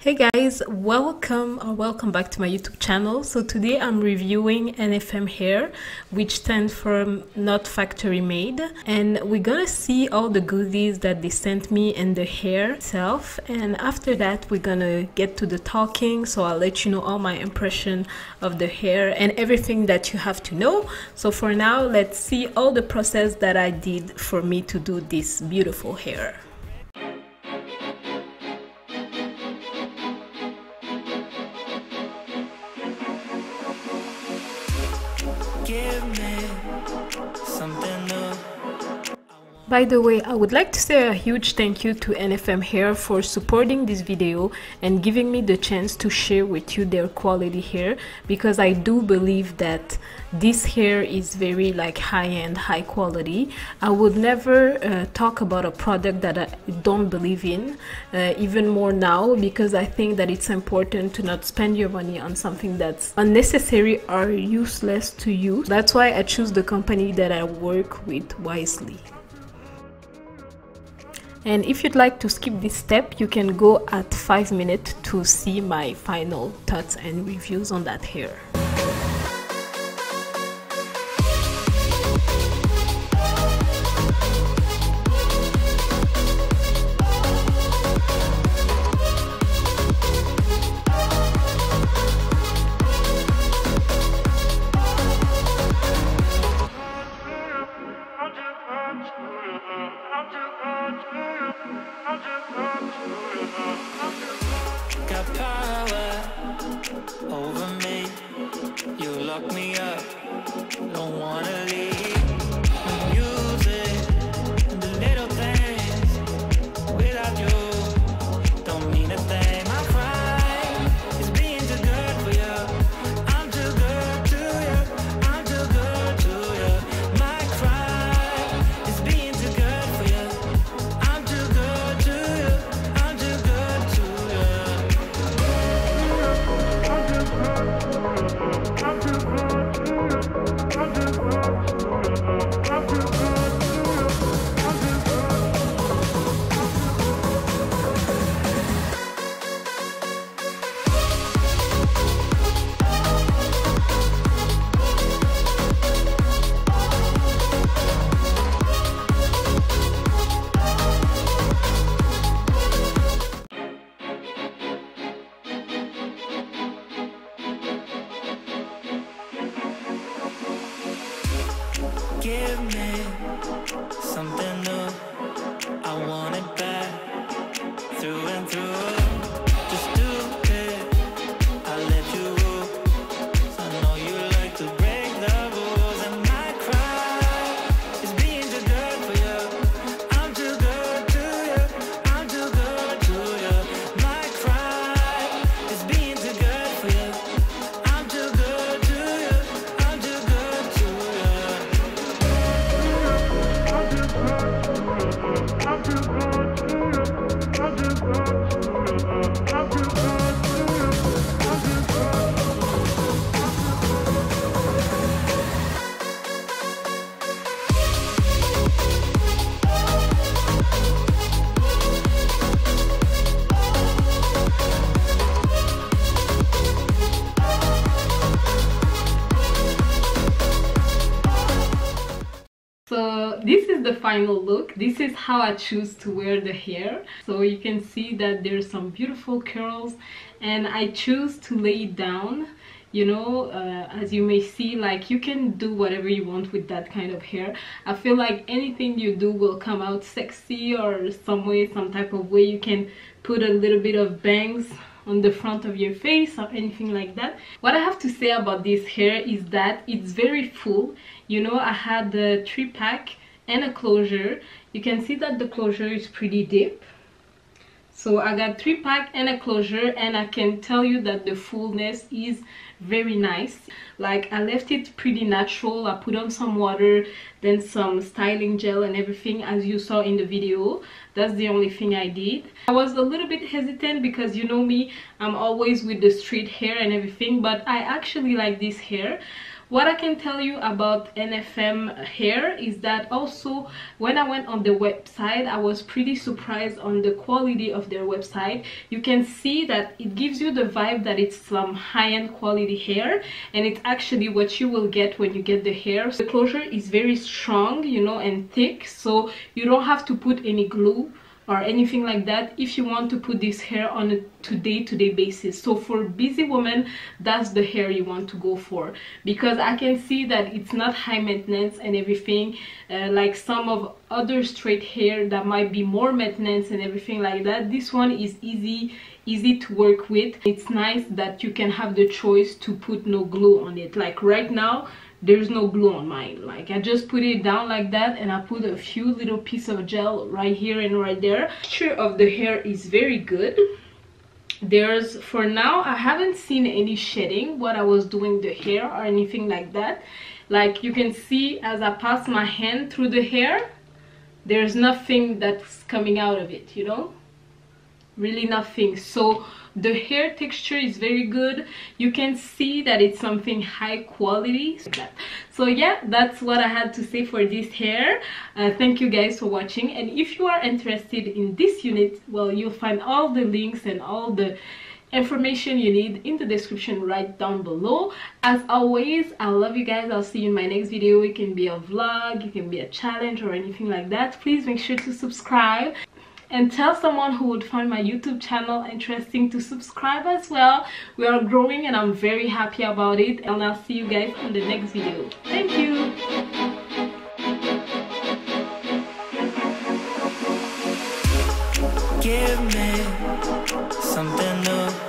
Hey guys, welcome back to my YouTube channel. So today I'm reviewing NFM hair, which stands for not factory made, and we're gonna see all the goodies that they sent me and the hair itself, and after that we're gonna get to the talking. So I'll let you know all my impression of the hair and everything that you have to know. So for now, let's see all the process that I did for me to do this beautiful hair. By the way, I would like to say a huge thank you to NFM Hair for supporting this video and giving me the chance to share with you their quality hair, because I do believe that this hair is very high-end, high quality. I would never talk about a product that I don't believe in, even more now, because I think that it's important to not spend your money on something that's unnecessary or useless to you. That's why I choose the company that I work with wisely. And if you'd like to skip this step, you can go at 5 minutes to see my final thoughts and reviews on that hair. Got power over me. You lock me up, don't wanna leave. Music, the little things. Without you, don't mean a thing. My crime is being too good for you. I'm too good to you. I'm too good to you. My crime is being too good for you. I'm too good to you. I'm too good to you. Give me something new. I want it back, through and through. Just do it, I'll let you rule. I know you like to break the rules, and my cry is being too good for you. I'm too good to you. I'm too good to you. My cry is being too good for you. I'm too good to you. I'm too good to you. So this is the final look. This is how I choose to wear the hair. So you can see that there's some beautiful curls, and I choose to lay it down. You know, as you may see, you can do whatever you want with that kind of hair. I feel like anything you do will come out sexy, or some way, some type of way. You can put a little bit of bangs on the front of your face or anything like that. What I have to say about this hair is that it's very full. You know, I had the 3-pack and a closure. You can see that the closure is pretty deep. So I got 3-pack and a closure, and I can tell you that the fullness is very nice. I left it pretty natural. I put on some water, then some styling gel and everything, as you saw in the video. That's the only thing I did. I was a little bit hesitant because, you know me, I'm always with the straight hair and everything, but I actually like this hair. What I can tell you about NFM hair is that also when I went on the website, I was pretty surprised on the quality of their website. You can see that it gives you the vibe that it's some high-end quality hair, and it's actually what you will get when you get the hair. The closure is very strong, you know, and thick, so you don't have to put any glue or anything like that if you want to put this hair on a day-to-day basis. So for busy women, that's the hair you want to go for, because I can see that it's not high maintenance and everything, like some of other straight hair that might be more maintenance and everything like that. This one is easy to work with. It's nice that you can have the choice to put no glue on it. Like right now, there's no glue on mine. Like I just put it down like that, and I put a few little pieces of gel right here and right there. The texture of the hair is very good. There's, for now, I haven't seen any shedding when I was doing the hair or anything like that. Like you can see as I pass my hand through the hair, there's nothing that's coming out of it, you know, really nothing. So the hair texture is very good. You can see that it's something high quality. So yeah, that's what I had to say for this hair. Thank you guys for watching, and if you are interested in this unit, well, you'll find all the links and all the information you need in the description right down below. As always, I love you guys. I'll see you in my next video. It can be a vlog, it can be a challenge or anything like that. Please make sure to subscribe and tell someone who would find my YouTube channel interesting to subscribe as well. We are growing and I'm very happy about it, and I'll see you guys on the next video. Thank you. Give me something new.